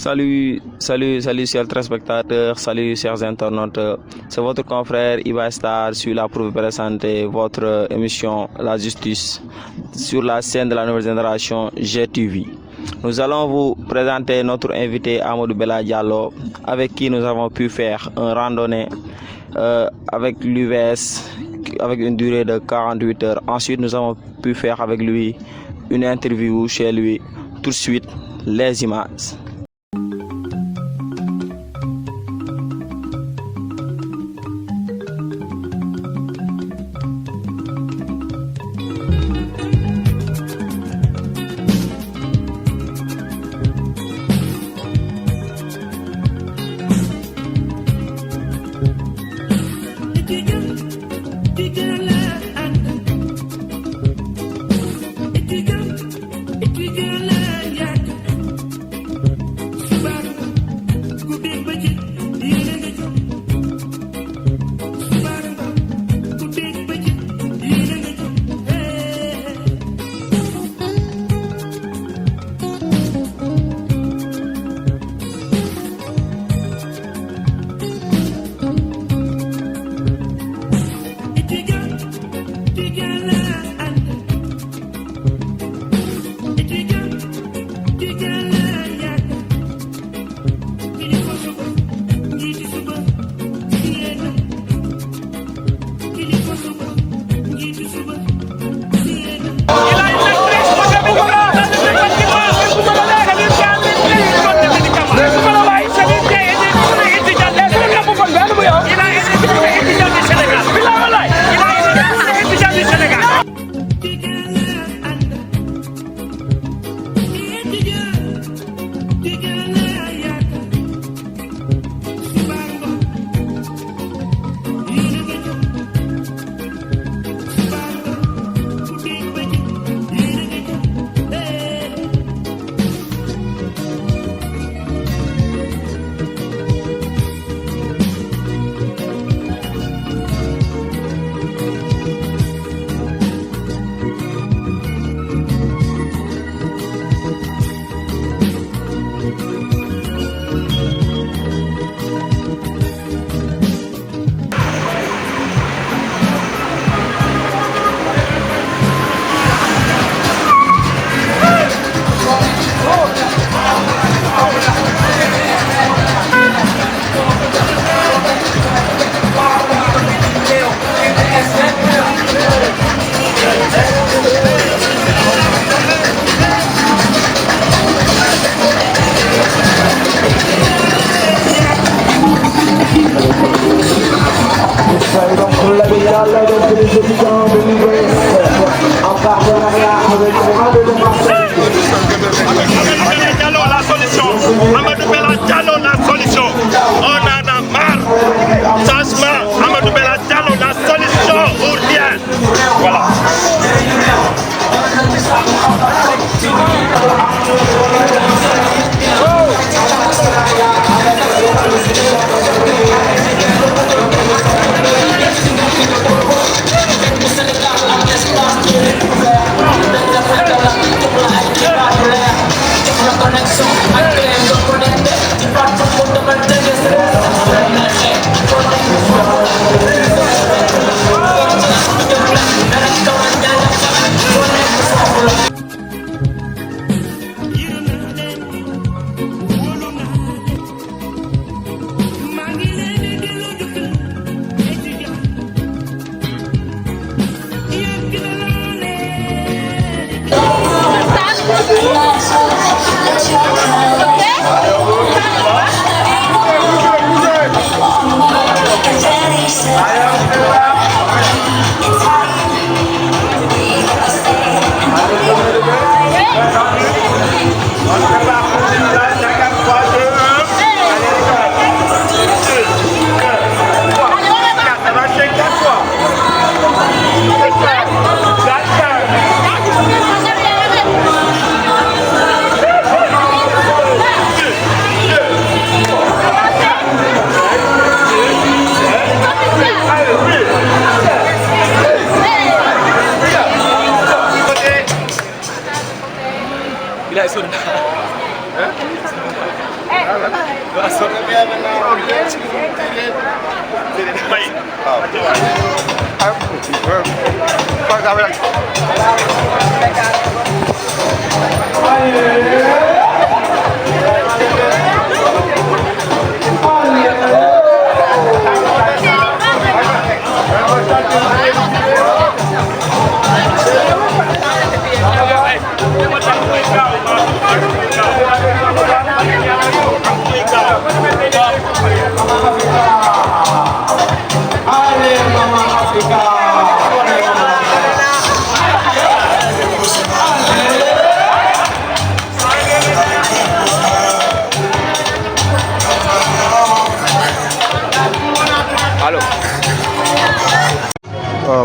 Salut, chers téléspectateurs, salut, chers internautes. C'est votre confrère Iba Star sur la pour vous présenter votre émission La Justice sur la scène de la nouvelle génération GTV. Nous allons vous présenter notre invité Amadou Bella Diallo, avec qui nous avons pu faire une randonnée avec l'UVS avec une durée de 48 heures. Ensuite, nous avons pu faire avec lui une interview chez lui. Tout de suite, les images.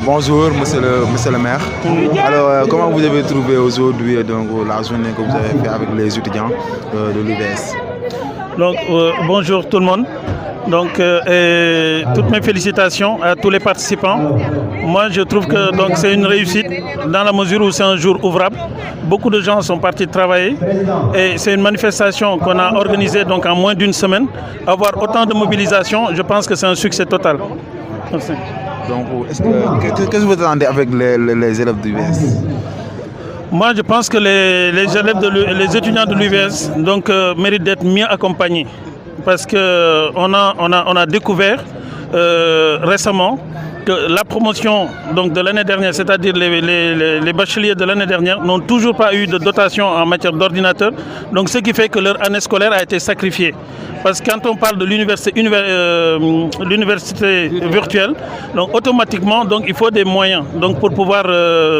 Bonjour, monsieur le maire. Alors, comment vous avez trouvé aujourd'hui donc, la journée que vous avez fait avec les étudiants de l'UVS? Donc, bonjour tout le monde. Donc, toutes mes félicitations à tous les participants. Moi, je trouve que c'est une réussite dans la mesure où c'est un jour ouvrable. Beaucoup de gens sont partis travailler et c'est une manifestation qu'on a organisée donc, en moins d'une semaine. Avoir autant de mobilisation, je pense que c'est un succès total. Merci. Donc, qu'est-ce que vous attendez avec les élèves de l'UVS? Moi, je pense que les étudiants de l'UVS méritent d'être mieux accompagnés. Parce qu'on a découvert récemment que la promotion de l'année dernière, c'est-à-dire les bacheliers de l'année dernière, n'ont toujours pas eu de dotation en matière d'ordinateur. Donc, ce qui fait que leur année scolaire a été sacrifiée. Parce que quand on parle de l'université virtuelle, donc automatiquement, il faut des moyens pour pouvoir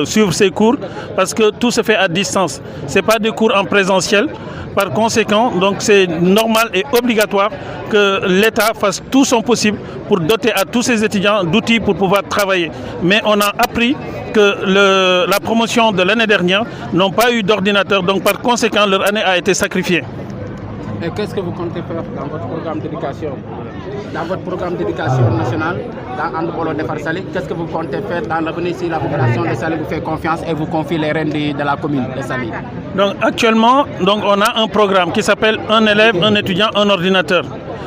suivre ces cours, parce que tout se fait à distance. Ce n'est pas des cours en présentiel. Par conséquent, c'est normal et obligatoire que l'État fasse tout son possible pour doter à tous ces étudiants d'outils pour pouvoir travailler. Mais on a appris que la promotion de l'année dernière n'ont pas eu d'ordinateur, donc par conséquent, leur année a été sacrifiée. Et qu'est-ce que vous comptez faire dans votre programme d'éducation? Dans votre programme d'éducation nationale, dans Andebolo Defar Saly, qu'est-ce que vous comptez faire dans l'avenir si la population de Saly vous fait confiance et vous confie les rênes de la commune de Saly? Donc actuellement, on a un programme qui s'appelle Un élève, un étudiant, un ordinateur.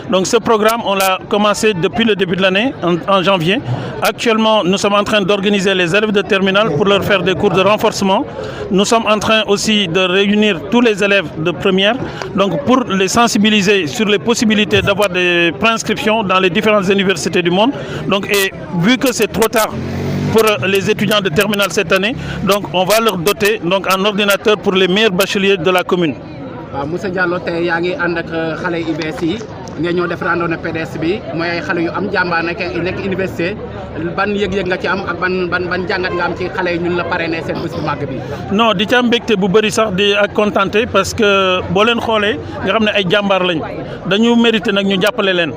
Donc ce programme, on l'a commencé depuis le début de l'année, en janvier. Actuellement, nous sommes en train d'organiser les élèves de terminale pour leur faire des cours de renforcement. Nous sommes en train aussi de réunir tous les élèves de première, pour les sensibiliser sur les possibilités d'avoir des préinscriptions dans les différentes universités du monde. Et vu que c'est trop tard pour les étudiants de terminale cette année, on va leur doter un ordinateur pour les meilleurs bacheliers de la commune. Moussa Diallo, tey yaa ngi ànd ak xale UBS yi nga ñëw def randonnée pédestre bi mooy ay xale yu am jàmbaar nekk université ban yëg-yëg nga ci am ak ban jàngat nga am ci xale yi ñun la parrainé seen bés bu màgg bi? Non, di ci am mbégte bu bëri sax di ak contenté parce que boo leen xoolee nga xam ne ay jàmbaar lañ dañu mérité nag ñu jàppale leen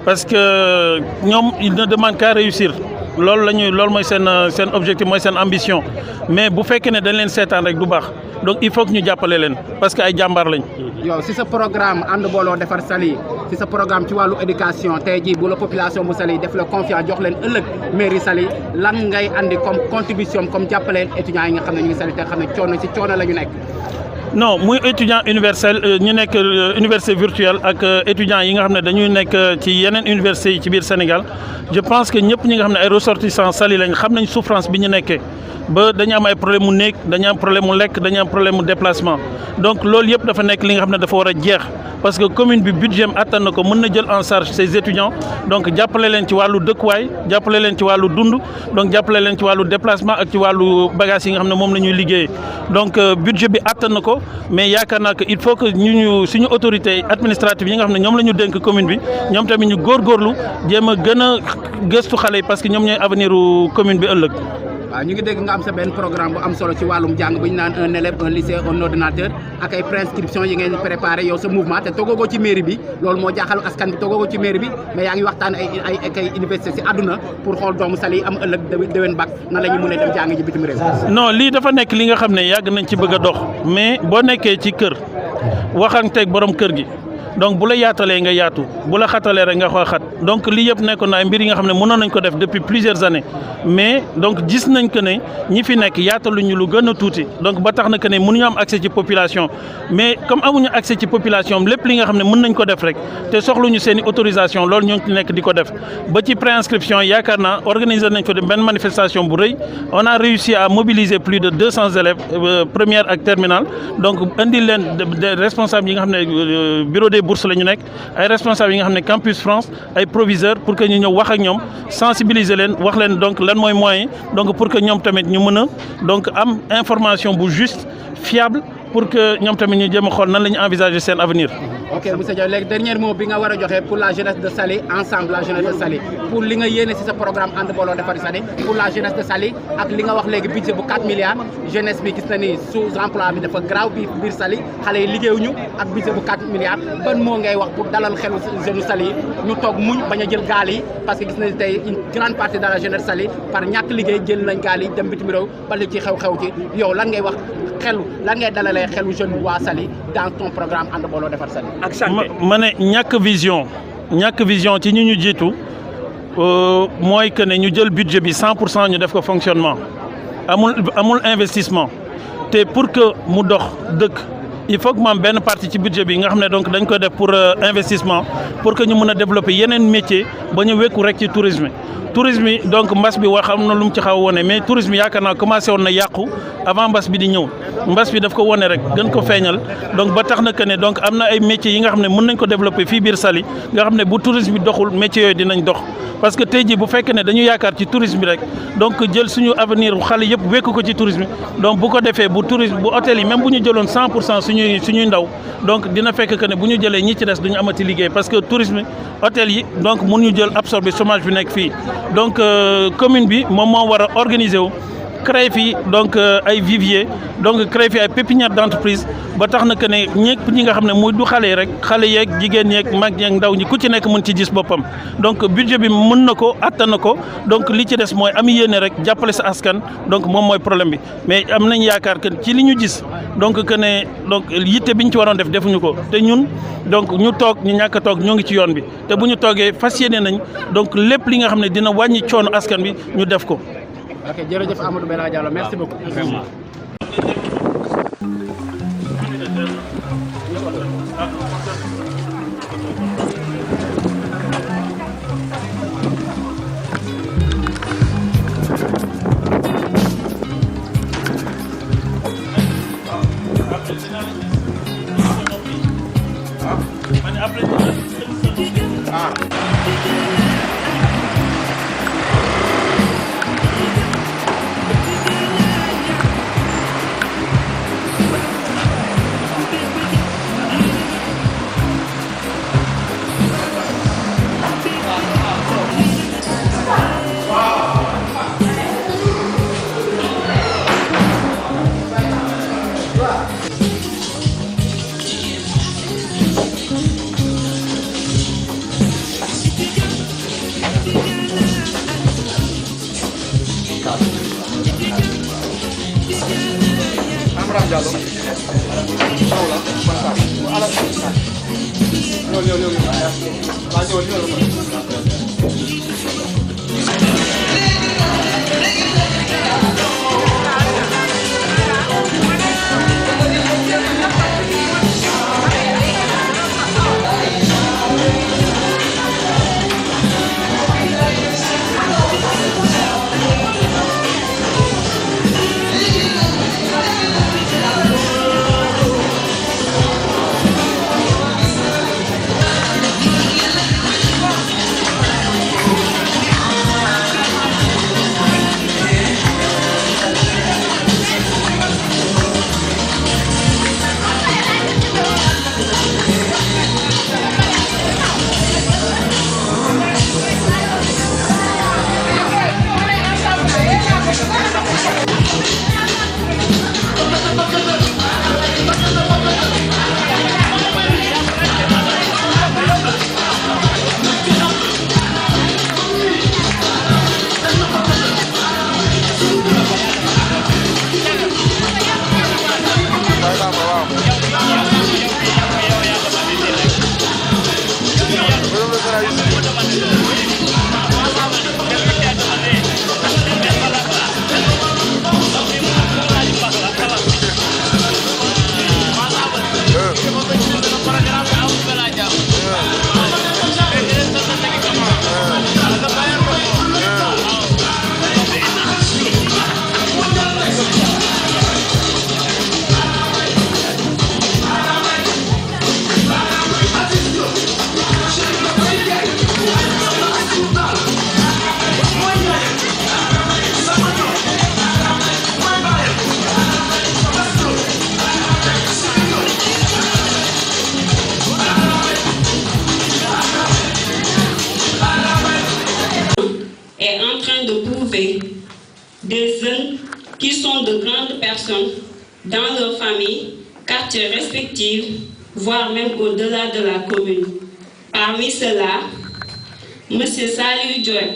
parce que ñoom ils ne demandent qu'à réussir. loolu mooy seen objectif mooy seen ambition mais bu fekkee ne dañ leen seetaan rek du baax donc il faut que ñu jàppale leen parce que ay jàmbaar lañ. yow si sa programme ànd booloo defar Saly si sa programme ci wàllu éducation tey jii bu la population bu Saly def la confiance jox leen ëllëg mairie Saly lan ngay andi comme contribution comme jàppale étudiants yi nga xam ne ñu ngi Saly te xam ne coono la ñu nekk. non muy étudiant universel ñu nekk université virtuelle ak étudiants yi nga xam ne dañuy nekk ci yeneen universités yi ci biir Sénégal je pense que ñëpp ñi nga xam ne ay ressortissants Saly lañ xam nañ souffrance bi ñu nekkee ba dañu am ay problème mu néeg dañu am problème mu lekk dañu am problème mu déplacement donc loolu yëpp dafa nekk li nga xam ne dafa war a jeex parce que commune bi budget am attan na ko mën na jël en charge ces étudiants donc jàppale leen ci wàllu dëkkuwaay jàppale leen ci wàllu dund donc jàppale leen ci wàllu déplacement ak ci wàllu bagage yi nga xam ne moom la ñuy liggéeyee donc budget bi attan na ko mais yaakaar naa que il faut que suñu autorité administrative yi nga xam ne ñoom la ñu dénk commune bi ñoom tamit ñu góorgóorlu jéem a gën a gëstu xale yi parce que ñoom ñooy avenir u commune bi ëllëg. waaw ñu ngi dégg nga am sa benn programme bu am solo ci wàllum jàng bu ñu naan un élève un lycée un ordinateur ak ay préinscription yi ngeen préparé yow sa mouvement te toogoo ci mairie bi loolu moo jaaxal askan bi toogoo ci mairie bi mais yaa ngi waxtaan ay université si àdduna pour xool doomu Saly yi am ëllëg déwén bac nan la ñu mën a dem jàng ji bitim réew. non lii dafa nekk li nga xam ne yàgg nañ ci bëgg a dox mais boo nekkee ci kër waxanteeg borom kër gi donc bu la yaatalee nga yaatu bu la xatalee rek nga xool xat donc lii yëpp nekkoon na ay mbir yi nga xam ne mënoon nañ ko def depuis plusieurs années mais donc gis nañ que ne ñi fi nekk yaataluñu lu gën a tuuti donc ba tax na que ne mënuñu am accès ci population mais comme amuñu accès ci population lépp li nga xam ne mën nañ ko def rek te soxluñu seen i autorisation loolu ñoo ngi nekk di ko def ba ci préinscription yaakaar naa organiser nañ ko de benn manifestation bu rëy on a réussi à mobiliser plus de 200 élèves première ak terminale donc indi leen des responsables yi nga xam ne bureau des bourses la ñu nekk ay responsables yi nga xam ne Campus France ay proviseurs pour que ñu ñëw wax ak ñoom sensibiliser leen wax leen donc lan mooy moyen donc pour que ñoom tamit ñu mën a donc am information bu juste fiable pour que ñoom tamit ñu jéem a xool nan la ñu envisager seen avenir. ok monsieur Diaw léegi dernier mot bi nga war a joxe pour la jeunesse de Saly ensemble la jeunesse de Saly pour li nga yéene ci sa programme ànd booloo defar Saly pour la jeunesse de Saly ak li nga wax léegi budget bu 4 milliards jeunesse bi gis na ni sous emploi bi dafa graaw bi biir Saly xale yi liggéeyuñu ak budget bu 4 milliards ban moo ngay wax pour dalal xelu jeune Saly yi ñu toog muñ bañ a jël gaal yi parce que gis nañu tey une grande partie de la jeunesse Saly par ñàkk liggéey jël nañ gaal yi dem bitim réew ba li ci xew-xew ci yow lan ngay wax xelu lan ngay dalalee xelu jeune bu waa Saly dans ton programme ànd booloo defar Saly. ma ne ñàkk vision ci ñu jiitu mooy que ne ñu jël budget bi 100% ñu def ko fonctionnement amul investissement te pour que mu dox dëkk il faut que mu am benn partie ci budget bi nga xam ne donc dañ koy def pour investissement pour que ñu mën a développer yeneen métier ba ñu wekku rek ci tourisme yi donc mbas bi wax am na lu mu ci xaw a wone mais tourisme yaakaar naa commencé woon na yàqu avant mbas bi di ñëw mbas bi daf ko wone rek gën ko feeñal donc ba tax na que ne donc am na ay métiers yi nga xam ne mën nañ ko développer fii biir Saly nga xam ne bu tourisme bi doxul métiers yooyu dinañ dox parce que tey jii bu fekkee ne dañu yaakaar ci tourisme bi rek donc jël suñu avenir xale yëpp wekk ko ci tourisme donc bu ko defee bu tourisme bu hôtel yi même bu ñu jëloon 100% suñuy ndaw donc dina fekk que ne bu ñu jëlee ñi ci des duñu amati liggéey parce que tourisme hôtel yi donc mun ñu jël absorber chômage bi nekk fii donc commune bi moom moo war a organiser wu créer fii donc ay vivier donc créer fii ay pépinière d'entreprise ba tax na que ne ñëpp ñi nga xam ne muy du xale yi rek xale yeeg jigéen yeeg mag yeeg ndaw ñi ku ci nekk mën ci gis boppam donc budget bi mën na ko attan na ko donc li ci des mooy am yéene rek jàppale sa askan donc moom mooy problème bi mais am nañ yaakaar que ci li ñu gis donc que ne donc yitte bi ñu ci waroon def defuñu ko te ñun donc ñu toog ñu ñàkk a toog ñoo ngi ci yoon bi te bu ñu toogee fas yéene nañ donc lépp li nga xam ne dina wàññi coono askan bi ñu def ko. ok jërëjëf Amadou Bella Diallo merci beaucoup. des jeunes qui sont de grandes personnes dans leur famille, quartiers respectifs, voire même au-delà de la commune. Parmi ceux-là, M. Saliou Diop,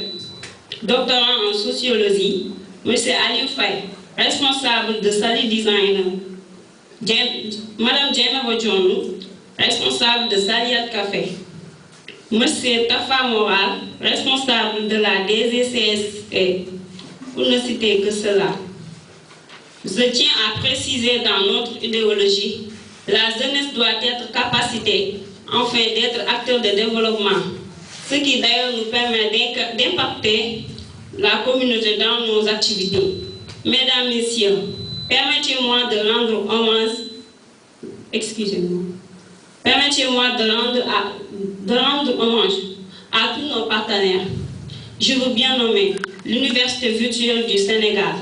doctorant en sociologie, M. Aliou Faye, responsable de Sali Design, Mme Diana Vodjonou, responsable de Saliat Café, M. Tafa Moral, responsable de la DGCSE, pour ne citer que cela. Je tiens à préciser dans notre idéologie, la jeunesse doit être capacitée, enfin d'être acteur de développement, ce qui d'ailleurs nous permet d'impacter la communauté dans nos activités. Mesdames, Messieurs, permettez-moi de rendre hommage, permettez-moi de rendre hommage à tous nos partenaires. Je veux bien nommer l'Université virtuelle du Sénégal,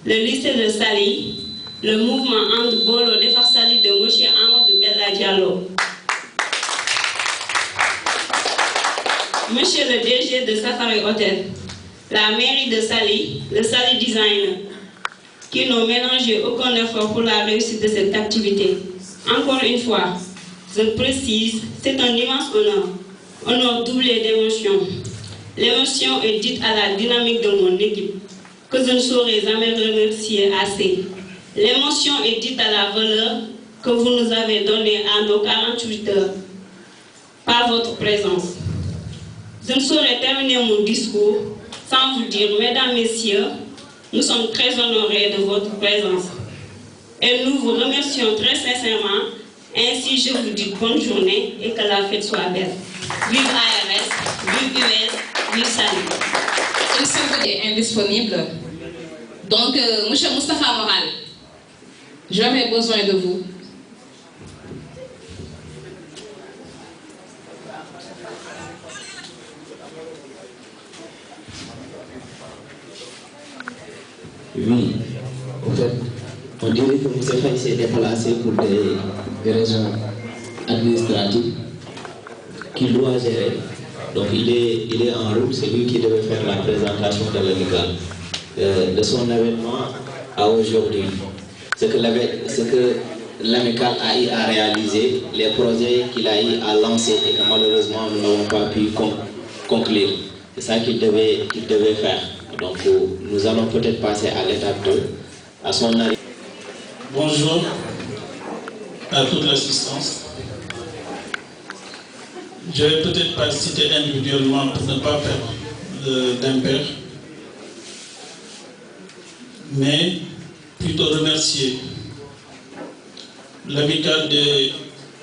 le lycée de Sali, le mouvement And Bolo Defar Sali de M. Amadou Bella Diallo, Monsieur le DG de Safari Hotel, la mairie de Sali, le Sali Design, qui n'ont mélangé aucun effort pour la réussite de cette activité. Encore une fois, je précise, c'est un immense honneur doublé d'émotion. L'émotion est dite à la dynamique de mon équipe, que je ne saurais jamais remercier assez. L'émotion est dite à la valeur que vous nous avez donnée à nos 48 heures par votre présence. Je ne saurais terminer mon discours sans vous dire, mesdames, messieurs, nous sommes très honorés de votre présence. Et nous vous remercions très sincèrement. Ainsi, je vous dis bonne journée et que la fête soit belle. Vive ARS, vive US, vive Sali. Une seconde est indisponible. Donc, Monsieur Moustapha Moral, j'aurais besoin de vous. Oui, en fait, on dirait que M. Faye s'est déplacé pour des raisons administratives qu'il doit gérer. Donc il est en route, c'est lui qui devait faire la présentation de l'amicale, de son événement à aujourd'hui. Ce que l'amicale a eu à réaliser, les projets qu'il a eu à lancer et que malheureusement nous n'avons pas pu conclure. C'est ça qu'il devait faire. Donc nous allons peut-être passer à l'étape 2, à son arrivée. Bonjour à toute l'assistance. Je ne vais peut-être pas citer individuellement pour ne pas faire d'impair, mais plutôt remercier l'amicale des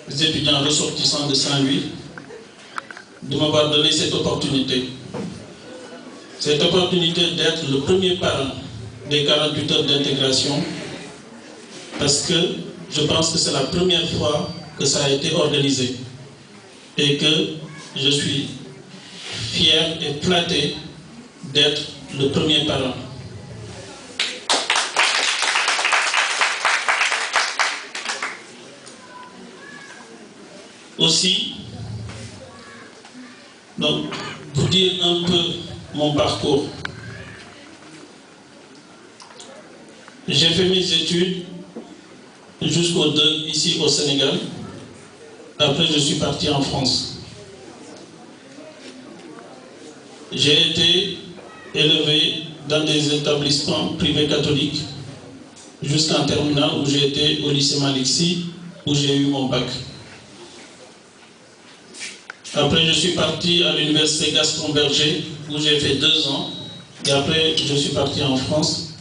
étudiants ressortissants de Saint-Louis de m'avoir donné cette opportunité. Cette opportunité d'être le premier parent des 48 heures d'intégration, parce que je pense que c'est la première fois que ça a été organisé et que je suis fier et flatté d'être le premier parent. Aussi, donc, pour dire un peu mon parcours, j'ai fait mes études jusqu'au 2 ici au Sénégal. Après, je suis parti en France. J'ai été élevé dans des établissements privés catholiques jusqu'en terminale, où j'ai été au lycée Malixi, où j'ai eu mon bac. Après, je suis parti à l'université Gaston Berger, où j'ai fait 2 ans. Et après, je suis parti en France,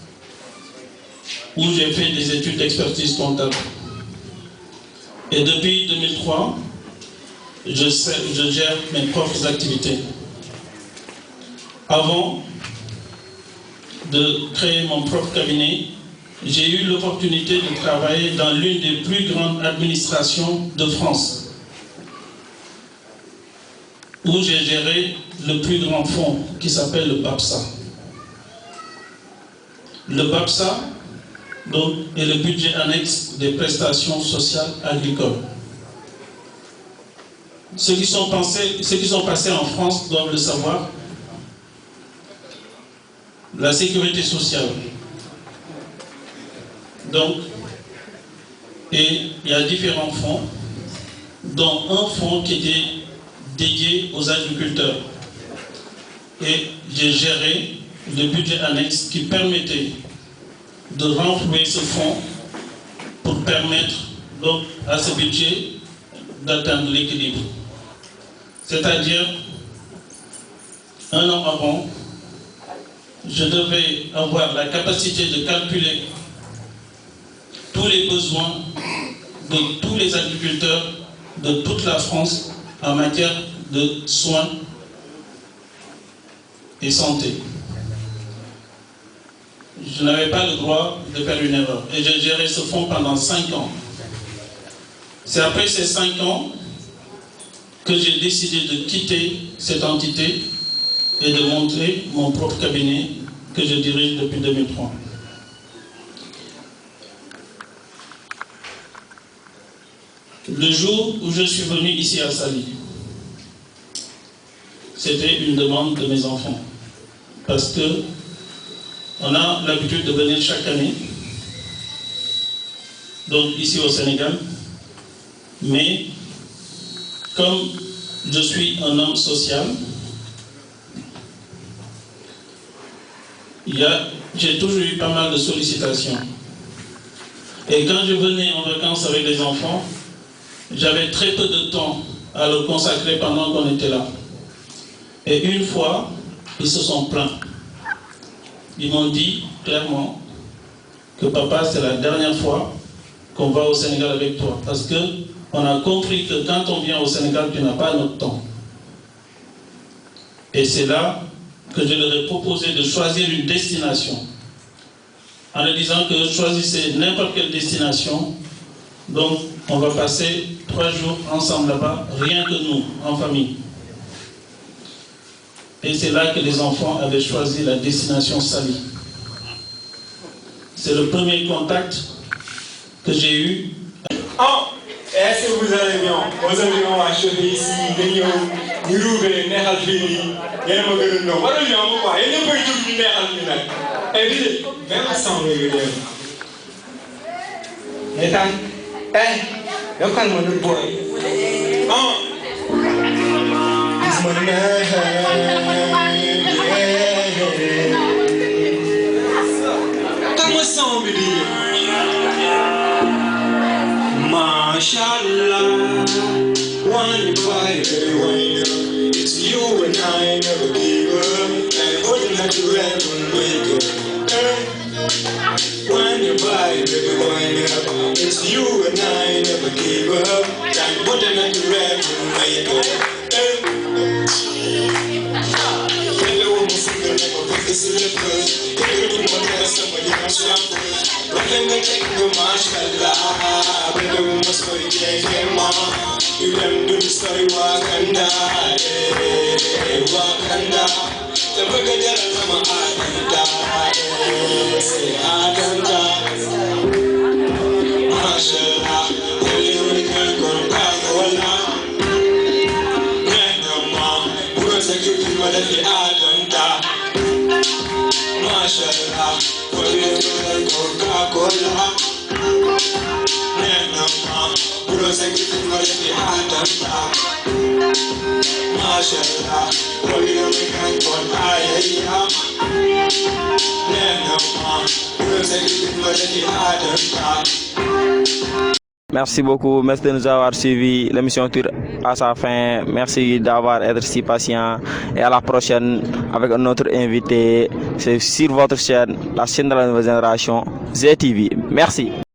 où j'ai fait des études d'expertise comptable. Et depuis 2003, je gère mes propres activités. Avant de créer mon propre cabinet, j'ai eu l'opportunité de travailler dans l'une des plus grandes administrations de France, où j'ai géré le plus grand fonds qui s'appelle le BAPSA. Le BAPSA donc, est le budget annexe des prestations sociales agricoles. Ceux qui sont passés en France doivent le savoir. la sécurité sociale. Donc, et il y a différents fonds, dont un fonds qui était dédié aux agriculteurs. Et j'ai géré le budget annexe qui permettait de renflouer ce fonds pour permettre donc à ce budget d'atteindre l'équilibre. C'est-à-dire, un an avant, je devais avoir la capacité de calculer tous les besoins de tous les agriculteurs de toute la France en matière de soins et santé. Je n'avais pas le droit de faire une erreur et j'ai géré ce fonds pendant 5 ans. C'est après ces 5 ans que j'ai décidé de quitter cette entité et de monter mon propre cabinet que je dirige depuis 2003. Le jour où je suis venu ici à Saly, c'était une demande de mes enfants. Parce que on a l'habitude de venir chaque année, donc ici au Sénégal, mais comme je suis un homme social, j'ai toujours eu pas mal de sollicitations. Et quand je venais en vacances avec les enfants, j'avais très peu de temps à le consacrer pendant qu'on était là. Et une fois, ils se sont plaints. Ils m'ont dit clairement que papa, c'est la dernière fois qu'on va au Sénégal avec toi. Parce qu'on a compris que quand on vient au Sénégal, tu n'as pas notre temps. Et c'est là que je leur ai proposé de choisir une destination. En leur disant que choisissez n'importe quelle destination. Donc, on va passer 3 jours ensemble là-bas, rien que nous, en famille. Et c'est là que les enfants avaient choisi la destination Saly. C'est le premier contact que j'ai eu. Oh, est-ce que vous allez bien? Vos amis ont acheté ici, nous rouvrez, Nehal Fili, et nous regardons. Voilà, il y a un moment, et nous pouvons tout Nehal Fili. Et puis, même ensemble, nous regardons. Nathan, you can't move the boy. Oh, it's my come with somebody. Mashallah, one fight, it's you and I never give up. And holding at your head when wake up. When you buy, baby, wind up. It's you and I never give up. Time putting at the red and wake up. Hello, my finger never put the slippers. You can do my best, somebody else suffer. Running the check, no mashallah. Baby, we must go to jail, mama. You them do the story, Wakanda. Wakanda. The burger that I'm a Adanta, Mashallah, the girl gone Kagola, Grandma, who was a good mother, the Adanta, Mashallah, the girl gone Kagola, Grandma, who was a good mother, the Adanta, Mashallah, the girl gone Ayaya. Merci beaucoup, merci de nous avoir suivis. L'émission tire à sa fin. Merci d'avoir été si patient. Et à la prochaine avec un autre invité. C'est sur votre chaîne, la chaîne de la nouvelle génération, ZTV. Merci.